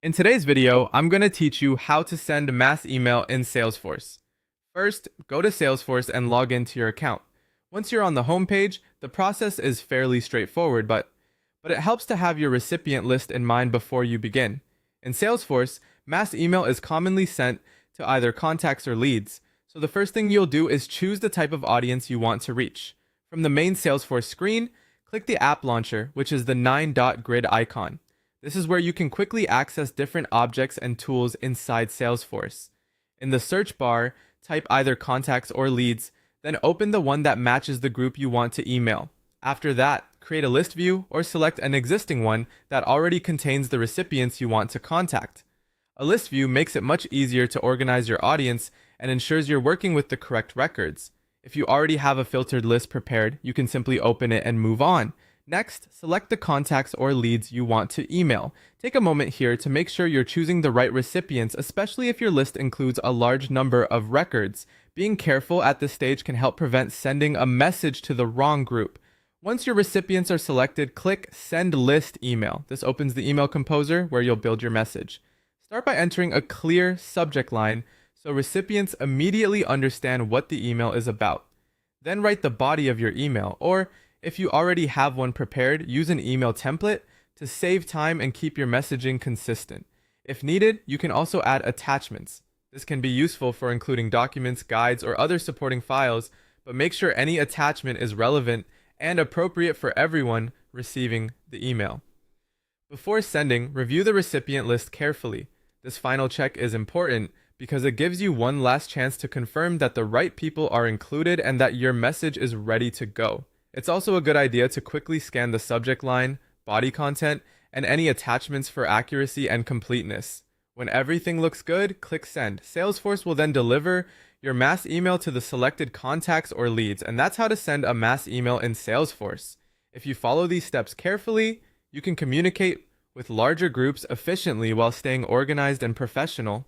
In today's video, I'm going to teach you how to send mass email in Salesforce. First, go to Salesforce and log into your account. Once you're on the home page, the process is fairly straightforward, but it helps to have your recipient list in mind before you begin. In Salesforce, mass email is commonly sent to either contacts or leads, so the first thing you'll do is choose the type of audience you want to reach. From the main Salesforce screen, click the app launcher, which is the 9-dot grid icon. This is where you can quickly access different objects and tools inside Salesforce. In the search bar, type either contacts or leads, then open the one that matches the group you want to email. After that, create a list view or select an existing one that already contains the recipients you want to contact. A list view makes it much easier to organize your audience and ensures you're working with the correct records. If you already have a filtered list prepared, you can simply open it and move on. Next, select the contacts or leads you want to email. Take a moment here to make sure you're choosing the right recipients, especially if your list includes a large number of records. Being careful at this stage can help prevent sending a message to the wrong group. Once your recipients are selected, click Send List Email. This opens the email composer where you'll build your message. Start by entering a clear subject line so recipients immediately understand what the email is about. Then write the body of your email, or if you already have one prepared, use an email template to save time and keep your messaging consistent. If needed, you can also add attachments. This can be useful for including documents, guides, or other supporting files, but make sure any attachment is relevant and appropriate for everyone receiving the email. Before sending, review the recipient list carefully. This final check is important because it gives you one last chance to confirm that the right people are included and that your message is ready to go. It's also a good idea to quickly scan the subject line, body content, and any attachments for accuracy and completeness. When everything looks good, click Send. Salesforce will then deliver your mass email to the selected contacts or leads, and that's how to send a mass email in Salesforce. If you follow these steps carefully, you can communicate with larger groups efficiently while staying organized and professional.